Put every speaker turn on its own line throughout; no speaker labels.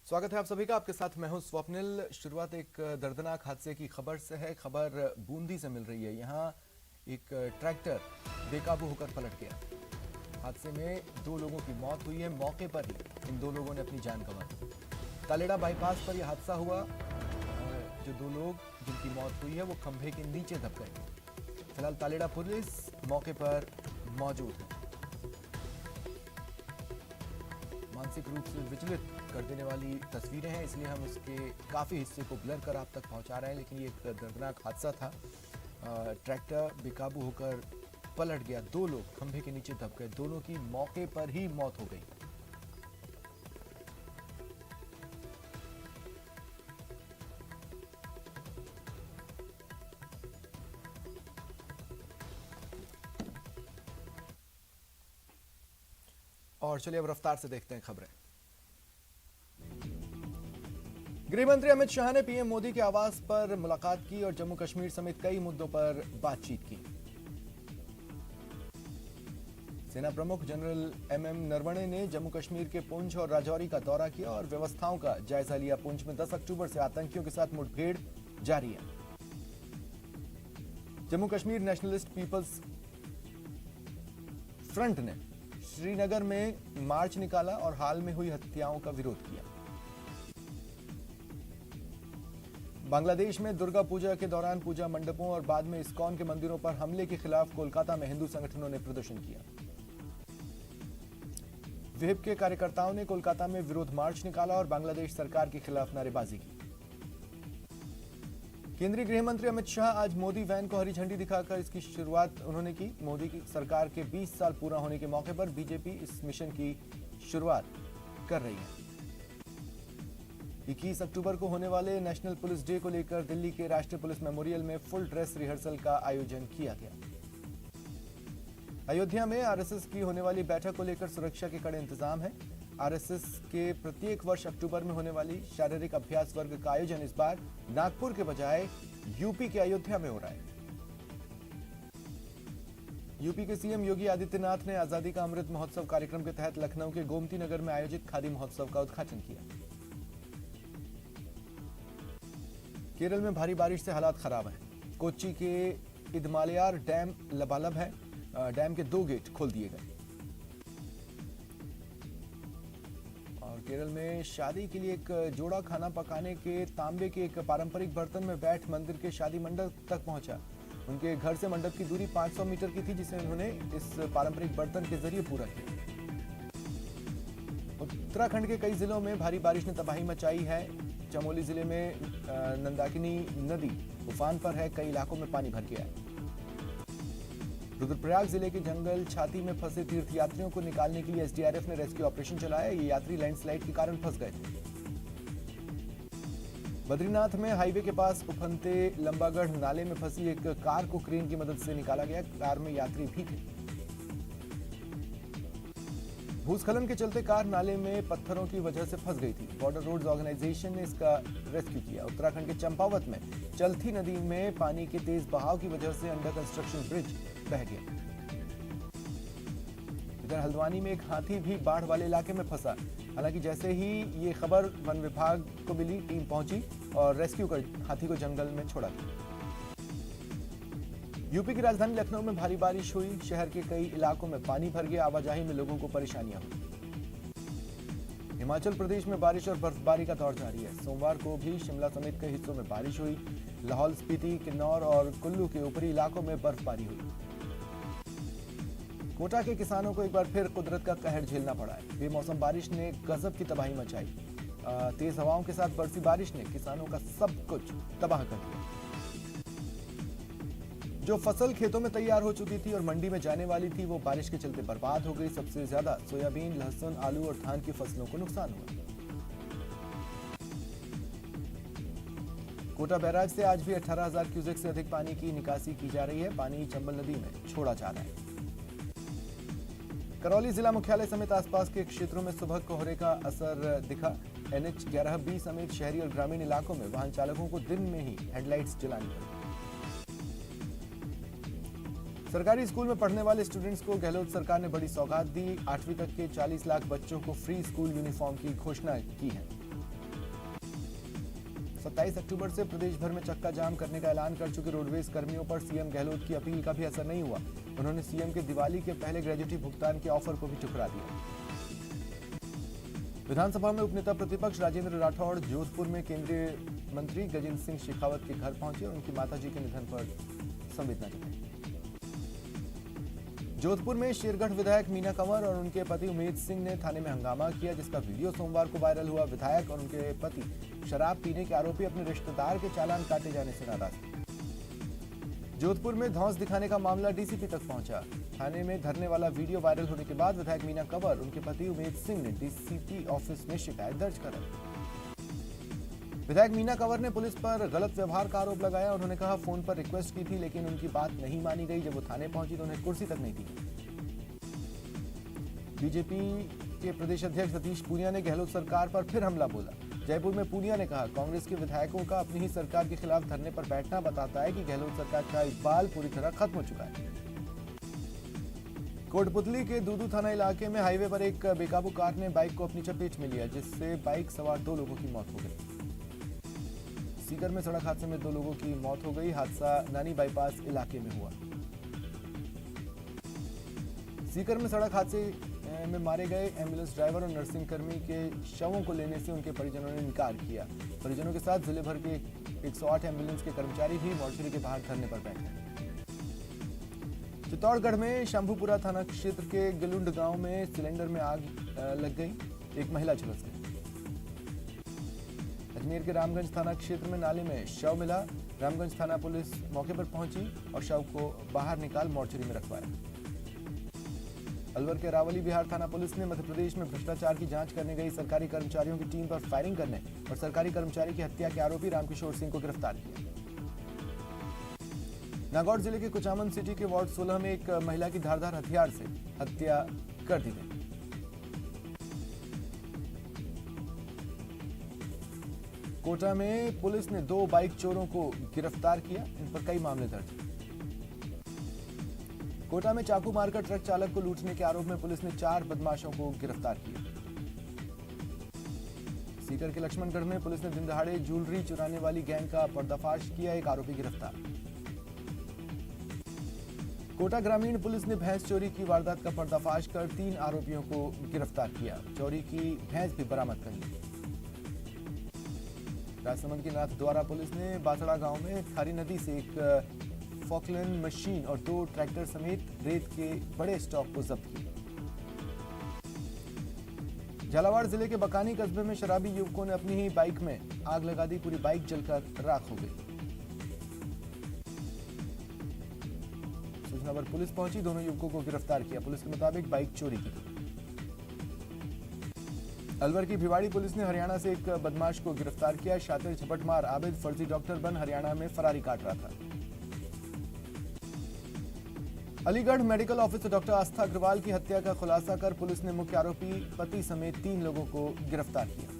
स्वागत है आप सभी का। आपके साथ मैं हूं स्वप्निल। शुरुआत एक दर्दनाक हादसे की खबर से है। खबर बूंदी से मिल रही है। यहां एक ट्रैक्टर बेकाबू होकर पलट गया। हादसे में 2 लोगों की मौत हुई है। मौके पर ही इन 2 लोगों ने अपनी जान गंवा दी। तालेड़ा बाईपास पर यह हादसा हुआ। जो 2 लोग जिनकी मौत हुई है वो खंभे के नीचे दब गए। फिलहाल तालेड़ा पुलिस मौके पर मौजूद है। मानसिक रूप से विचलित कर देने वाली तस्वीरें हैं, इसलिए हम इसके काफ़ी हिस्से को ब्लर कर आप तक पहुंचा रहे हैं। लेकिन ये एक दर्दनाक हादसा था। ट्रैक्टर बेकाबू होकर पलट गया। 2 लोग खंभे के नीचे दब गए। दोनों की मौके पर ही मौत हो गई। और चलिए अब रफ्तार से देखते हैं खबरें। गृह मंत्री अमित शाह ने पीएम मोदी के आवास पर मुलाकात की और जम्मू कश्मीर समेत कई मुद्दों पर बातचीत की। सेना प्रमुख जनरल एमएम नरवणे ने जम्मू कश्मीर के पुंछ और राजौरी का दौरा किया और व्यवस्थाओं का जायजा लिया। पुंछ में 10 अक्टूबर से आतंकियों के साथ मुठभेड़ जारी है। Jammu Kashmir Nationalist People's Front ने श्रीनगर में मार्च निकाला और हाल में हुई हत्याओं का विरोध किया। बांग्लादेश में दुर्गा पूजा के दौरान पूजा मंडपों और बाद में इस्कॉन के मंदिरों पर हमले के खिलाफ कोलकाता में हिंदू संगठनों ने प्रदर्शन किया। विहिप के कार्यकर्ताओं ने कोलकाता में विरोध मार्च निकाला और बांग्लादेश सरकार के खिलाफ नारेबाजी की। केंद्रीय गृह मंत्री अमित शाह आज मोदी वैन को हरी झंडी दिखाकर इसकी शुरुआत उन्होंने की। मोदी की सरकार के 20 साल पूरा होने के मौके पर बीजेपी इस मिशन की शुरुआत कर रही है। 21 अक्टूबर को होने वाले नेशनल पुलिस डे को लेकर दिल्ली के राष्ट्रीय पुलिस मेमोरियल में फुल ड्रेस रिहर्सल का आयोजन किया गया। अयोध्या में आरएसएस की होने वाली बैठक को लेकर सुरक्षा के कड़े इंतजाम है। आरएसएस के प्रत्येक वर्ष अक्टूबर में होने वाली शारीरिक अभ्यास वर्ग का आयोजन इस बार नागपुर के बजाय यूपी के अयोध्या में हो रहा है। यूपी के सीएम योगी आदित्यनाथ ने आजादी का अमृत महोत्सव कार्यक्रम के तहत लखनऊ के गोमती नगर में आयोजित खादी महोत्सव का उद्घाटन किया। केरल में भारी बारिश से हालात खराब हैं। कोच्चि के इदमालयार डैम लबालब है। डैम के 2 गेट खोल दिए गए। और केरल में शादी के लिए एक जोड़ा खाना पकाने के तांबे के एक पारंपरिक बर्तन में बैठ मंदिर के शादी मंडप तक पहुंचा। उनके घर से मंडप की दूरी 500 मीटर की थी, जिसे उन्होंने इस पारंपरिक बर्तन के जरिए पूरा किया। उत्तराखंड के कई जिलों में भारी बारिश ने तबाही मचाई है। चमोली जिले में नंदाकिनी नदी उफान पर है। कई इलाकों में पानी भर गया है। रुद्रप्रयाग जिले के जंगल छाती में फंसे तीर्थयात्रियों को निकालने के लिए एसडीआरएफ ने रेस्क्यू ऑपरेशन चलाया। ये यात्री लैंडस्लाइड के कारण फंस गए थे। बद्रीनाथ में हाईवे के पास उफनते लंबागढ़ नाले में फंसी एक कार को क्रेन की मदद से निकाला गया। कार में यात्री भी थे। भूस्खलन के चलते कार नाले में पत्थरों की वजह से फंस गई थी। बॉर्डर रोड्स ऑर्गेनाइजेशन ने इसका रेस्क्यू किया। उत्तराखंड के चंपावत में चलथी नदी में पानी के तेज बहाव की वजह से अंडर कंस्ट्रक्शन ब्रिज बह गया। इधर हल्द्वानी में एक हाथी भी बाढ़ वाले इलाके में फंसा। हालांकि जैसे ही ये खबर वन विभाग को मिली, टीम पहुंची और रेस्क्यू कर हाथी को जंगल में छोड़ा गया। यूपी की राजधानी लखनऊ में भारी बारिश हुई। शहर के कई इलाकों में पानी भर गया। आवाजाही में लोगों को परेशानियां हुई। हिमाचल प्रदेश में बारिश और बर्फबारी का दौर जारी है। सोमवार को भी शिमला समेत कई हिस्सों में बारिश हुई। लाहौल स्पीति, किन्नौर और कुल्लू के ऊपरी इलाकों में बर्फबारी हुई। कोटा के किसानों को एक बार फिर कुदरत का कहर झेलना पड़ा है। बेमौसम बारिश ने गजब की तबाही मचाई। तेज हवाओं के साथ बरसी बारिश ने किसानों का सब कुछ तबाह कर दिया। जो फसल खेतों में तैयार हो चुकी थी और मंडी में जाने वाली थी, वो बारिश के चलते बर्बाद हो गई। सबसे ज्यादा सोयाबीन, लहसुन, आलू और धान की फसलों को नुकसान हुआ। कोटा बैराज से आज भी 18,000 क्यूसेक से अधिक पानी की निकासी की जा रही है। पानी चंबल नदी में छोड़ा जा रहा है। करौली जिला मुख्यालय समेत आसपास के क्षेत्रों में सुबह कोहरे का असर दिखा। NH 11B समेत शहरी और ग्रामीण इलाकों में वाहन चालकों को दिन में ही हेडलाइट्स जलानी पड़ी। सरकारी स्कूल में पढ़ने वाले स्टूडेंट्स को गहलोत सरकार ने बड़ी सौगात दी। 8वीं तक के 40 लाख बच्चों को फ्री स्कूल यूनिफॉर्म की घोषणा की है। 27 अक्टूबर से प्रदेश भर में चक्का जाम करने का ऐलान कर चुके रोडवेज कर्मियों पर सीएम गहलोत की अपील का भी असर नहीं हुआ। उन्होंने सीएम के दिवाली के पहले ग्रेजुटी भुगतान के ऑफर को भी ठुकरा दिया। विधानसभा में उपनेता प्रतिपक्ष राजेंद्र राठौड़ जोधपुर में केंद्रीय मंत्री गजेंद्र सिंह शेखावत के घर पहुंचे और उनकी माताजी के निधन पर संवेदना जताई। जोधपुर में शेरगढ़ विधायक मीना कंवर और उनके पति उमेद सिंह ने थाने में हंगामा किया, जिसका वीडियो सोमवार को वायरल हुआ। विधायक और उनके पति शराब पीने के आरोपी अपने रिश्तेदार के चालान काटे जाने से नाराज थे। जोधपुर में धौंस दिखाने का मामला डीसीपी तक पहुंचा। थाने में धरने वाला वीडियो वायरल होने के बाद विधायक मीना कंवर उनके पति उमेद सिंह ने डीसीपी ऑफिस में शिकायत दर्ज कराई। विधायक मीना कंवर ने पुलिस पर गलत व्यवहार का आरोप लगाया। उन्होंने कहा, फोन पर रिक्वेस्ट की थी लेकिन उनकी बात नहीं मानी गई। जब वो थाने पहुंची तो उन्हें कुर्सी तक नहीं दी। बीजेपी के प्रदेश अध्यक्ष सतीश पूनिया ने गहलोत सरकार पर फिर हमला बोला। जयपुर में पूनिया ने कहा, कांग्रेस के विधायकों का अपनी ही सरकार के खिलाफ धरने पर बैठना बताता है कि गहलोत सरकार का इकबाल पूरी तरह खत्म हो चुका है। कोटपुतली के दूदू थाना इलाके में हाईवे पर एक बेकाबू कार ने बाइक को अपनी चपेट में लिया, जिससे बाइक सवार 2 लोगों की मौत हो गई। सीकर में सड़क हादसे में 2 लोगों की मौत हो गई। हादसा नानी बाईपास इलाके में हुआ। सीकर में सड़क हादसे में मारे गए एम्बुलेंस ड्राइवर और नर्सिंग कर्मी के शवों को लेने से उनके परिजनों ने इनकार किया। परिजनों के साथ जिले भर के 108 एम्बुलेंस के कर्मचारी भी मोर्चरी के बाहर धरने पर बैठे। चित्तौड़गढ़ में शंभूपुरा थाना क्षेत्र के गलुंड गांव में सिलेंडर में आग लग गई। एक महिला झुलस गई। अजमेर के रामगंज थाना क्षेत्र में नाले में शव मिला। रामगंज थाना पुलिस मौके पर पहुंची और शव को बाहर निकाल मोर्चरी में रखवाया। अलवर के रावली बिहार थाना पुलिस ने मध्य प्रदेश में भ्रष्टाचार की जांच करने गई सरकारी कर्मचारियों की टीम पर फायरिंग करने और सरकारी कर्मचारी की हत्या के आरोपी रामकिशोर सिंह को गिरफ्तार किया। नागौर जिले के कुचामन सिटी के वार्ड 16 में एक महिला की धारदार हथियार से हत्या कर दी गई। कोटा में पुलिस ने 2 बाइक चोरों को गिरफ्तार किया। इन पर कई मामले दर्ज हैं। कोटा में चाकू मारकर ट्रक चालक को लूटने के आरोप में पुलिस ने 4 बदमाशों को गिरफ्तार किया। सीकर के लक्ष्मणगढ़ में पुलिस ने दिन दहाड़े ज्वेलरी चुराने वाली गैंग का पर्दाफाश किया। एक आरोपी गिरफ्तार। कोटा ग्रामीण पुलिस ने भैंस चोरी की वारदात का पर्दाफाश कर 3 आरोपियों को गिरफ्तार किया। चोरी की भैंस भी बरामद कर ली। राजसमंद की नाथद्वारा पुलिस ने बासड़ा गांव में खारी नदी से एक फॉकलैंड मशीन और 2 ट्रैक्टर समेत रेत के बड़े स्टॉक को जब्त किया। झालावाड़ जिले के बकानी कस्बे में शराबी युवकों ने अपनी ही बाइक में आग लगा दी। पूरी बाइक जलकर राख हो गई। सूचना पर पुलिस पहुंची, दोनों युवकों को गिरफ्तार किया। पुलिस के मुताबिक बाइक चोरी की थी। अलवर की भिवाड़ी पुलिस ने हरियाणा से एक बदमाश को गिरफ्तार किया। शातिर झपटमार आबिद फर्जी डॉक्टर बन हरियाणा में फरारी काट रहा था। अलीगढ़ मेडिकल ऑफिसर डॉक्टर आस्था अग्रवाल की हत्या का खुलासा कर पुलिस ने मुख्य आरोपी पति समेत 3 लोगों को गिरफ्तार किया।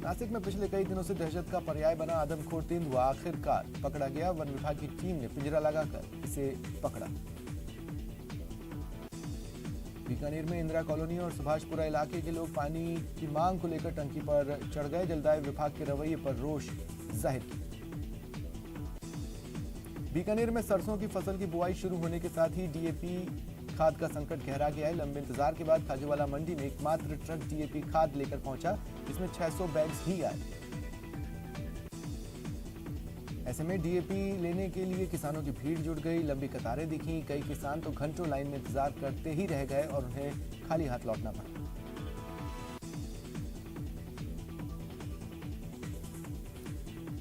नासिक में पिछले कई दिनों से दहशत का पर्याय बना आदमखोर तेंदुआ आखिरकार पकड़ा गया। वन विभाग की टीम ने पिंजरा लगाकर इसे पकड़ा। बीकानेर में इंदिरा कॉलोनी और सुभाषपुरा इलाके के लोग पानी की मांग को लेकर टंकी पर चढ़ गए। जलदाय विभाग के रवैये पर रोष जाहिर किया। बीकानेर में सरसों की फसल की बुआई शुरू होने के साथ ही डीएपी खाद का संकट गहरा गया है। लंबे इंतजार के बाद खाजूवाला मंडी में एकमात्र ट्रक डीएपी खाद लेकर पहुंचा, जिसमें 600 बैग्स ही आए। ऐसे में डीएपी लेने के लिए किसानों की भीड़ जुट गई। लंबी कतारें दिखी। कई किसान तो घंटों लाइन में इंतजार करते ही रह गए और उन्हें खाली हाथ लौटना पड़ा।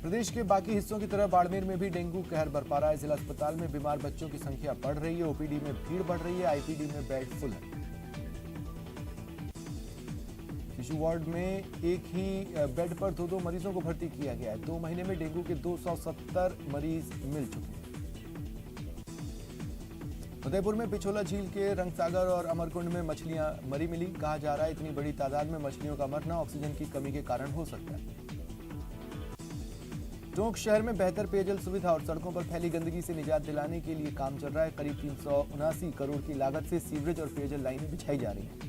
प्रदेश के बाकी हिस्सों की तरह बाड़मेर में भी डेंगू कहर बरपा रहा है। जिला अस्पताल में बीमार बच्चों की संख्या बढ़ रही है। ओपीडी में भीड़ बढ़ रही है। आईपीडी में बेड फुल है। शिशु वार्ड में एक ही बेड पर 2-2 मरीजों को भर्ती किया गया है। 2 महीने में डेंगू के 270 मरीज मिल चुके हैं। उदयपुर में पिछोला झील के रंगसागर और अमरकुंड में मछलियां मरी मिली। कहा जा रहा है इतनी बड़ी तादाद में मछलियों का मरना ऑक्सीजन की कमी के कारण हो सकता है। टोंक शहर में बेहतर पेयजल सुविधा और सड़कों पर फैली गंदगी से निजात दिलाने के लिए काम चल रहा है। करीब 379 करोड़ की लागत से सीवरेज और पेयजल लाइनें बिछाई जा रही हैं।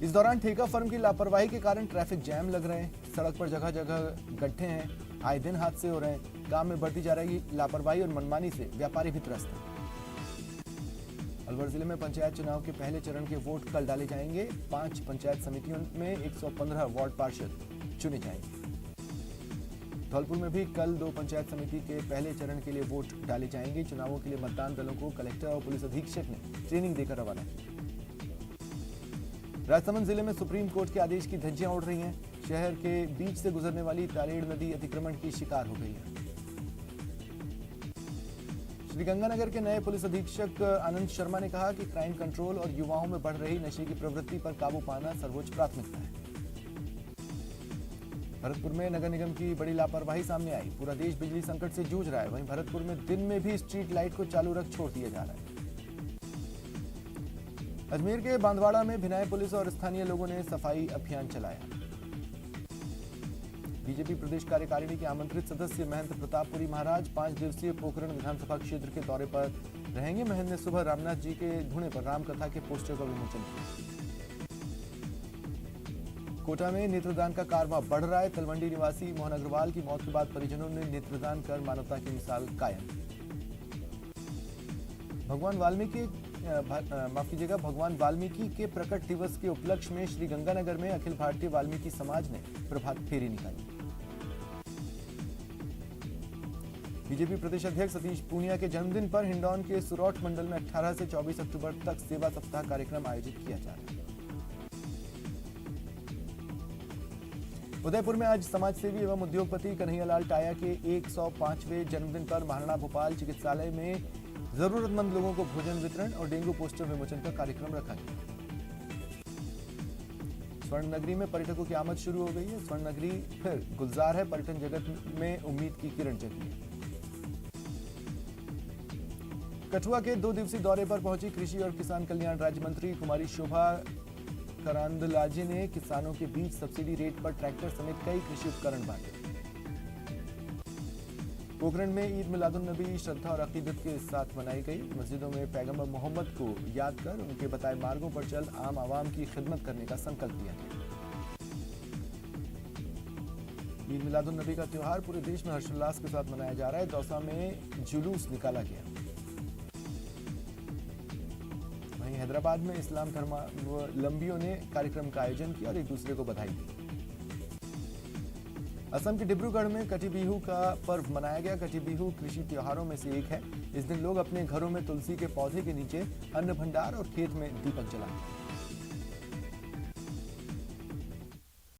इस दौरान ठेका फर्म की लापरवाही के कारण ट्रैफिक जैम लग रहे हैं। सड़क पर जगह जगह गड्ढे हैं। आए दिन हादसे हो रहे हैं। काम में बढ़ती जा रही लापरवाही और मनमानी से व्यापारी भी त्रस्त हैं। अलवर जिले में पंचायत चुनाव के पहले चरण के वोट कल डाले जाएंगे। 5 पंचायत समितियों में 115 वार्ड पार्षद चुने जाएंगे। धौलपुर में भी कल 2 पंचायत समिति के पहले चरण के लिए वोट डाले जाएंगे। चुनावों के लिए मतदान दलों को कलेक्टर और पुलिस अधीक्षक ने ट्रेनिंग देकर रवाना किया। राजसमंद जिले में सुप्रीम कोर्ट के आदेश की धज्जियां उड़ रही हैं। शहर के बीच से गुजरने वाली तालेड़ नदी अतिक्रमण की शिकार हो गई है। श्रीगंगानगर के नए पुलिस अधीक्षक आनंद शर्मा ने कहा कि क्राइम कंट्रोल और युवाओं में बढ़ रही नशे की प्रवृत्ति पर काबू पाना सर्वोच्च प्राथमिकता है। भरतपुर में नगर निगम की बड़ी लापरवाही सामने आई। पूरा देश बिजली संकट से जूझ रहा है। वहीं भरतपुर में दिन में भी स्ट्रीट लाइट को चालू रख छोड़ दिया जा रहा है। अजमेर के बांदवाड़ा में भिनाई पुलिस और स्थानीय लोगों ने सफाई अभियान चलाया। बीजेपी प्रदेश कार्यकारिणी के आमंत्रित सदस्य महंत प्रतापपुरी महाराज 5 दिवसीय पोखरण विधानसभा क्षेत्र के दौरे पर रहेंगे। महंत ने सुबह रामनाथ जी के धुने पर रामकथा के पोस्टर का विमोचन किया। कोटा में नेत्रदान का कारवां बढ़ रहा है। तलवंडी निवासी मोहन अग्रवाल की मौत के बाद परिजनों ने नेत्रदान कर मानवता की मिसाल कायम। भगवान वाल्मीकि के प्रकट दिवस के उपलक्ष्य में श्रीगंगानगर में अखिल भारतीय वाल्मीकि समाज ने प्रभात फेरी निकाली। बीजेपी प्रदेश अध्यक्ष सतीश पूनिया के जन्मदिन पर हिंडौन के सुरौठ मंडल में 18 से 24 अक्टूबर तक सेवा सप्ताह कार्यक्रम आयोजित किया जा रहा है। उदयपुर में आज समाजसेवी एवं उद्योगपति कन्हैयालाल टाया के 105वें जन्मदिन पर महाराणा भोपाल चिकित्सालय में जरूरतमंद लोगों को भोजन वितरण और डेंगू पोस्टर विमोचन का कार्यक्रम रखा गया। स्वर्ण नगरी में पर्यटकों की आमद शुरू हो गई है। स्वर्ण नगरी फिर गुलजार है। पर्यटन जगत में उम्मीद की किरण जगी है। कठुआ के 2 दिवसीय दौरे पर पहुंची कृषि और किसान कल्याण राज्य मंत्री कुमारी शोभा करांदलाजे ने किसानों के बीच सब्सिडी रेट पर ट्रैक्टर समेत कई कृषि उपकरण बांटे। पोखरण में ईद मिलादुन्नबी श्रद्धा और अकीदत के साथ मनाई गई। मस्जिदों में पैगंबर मोहम्मद को याद कर उनके बताए मार्गों पर चल आम आवाम की खिदमत करने का संकल्प लिया गया। ईद मिलादुन्नबी का त्योहार पूरे देश में हर्षोल्लास के साथ मनाया जा रहा है। दौसा में जुलूस निकाला गया। वहीं हैदराबाद में इस्लाम धर्मावलंबियों ने कार्यक्रम का आयोजन किया और एक दूसरे को बधाई दी। असम के डिब्रूगढ़ में कटी बिहू का पर्व मनाया गया। कटी बिहू कृषि त्योहारों में से एक है। इस दिन लोग अपने घरों में तुलसी के पौधे के नीचे अन्न भंडार और खेत में दीपक जलाते हैं।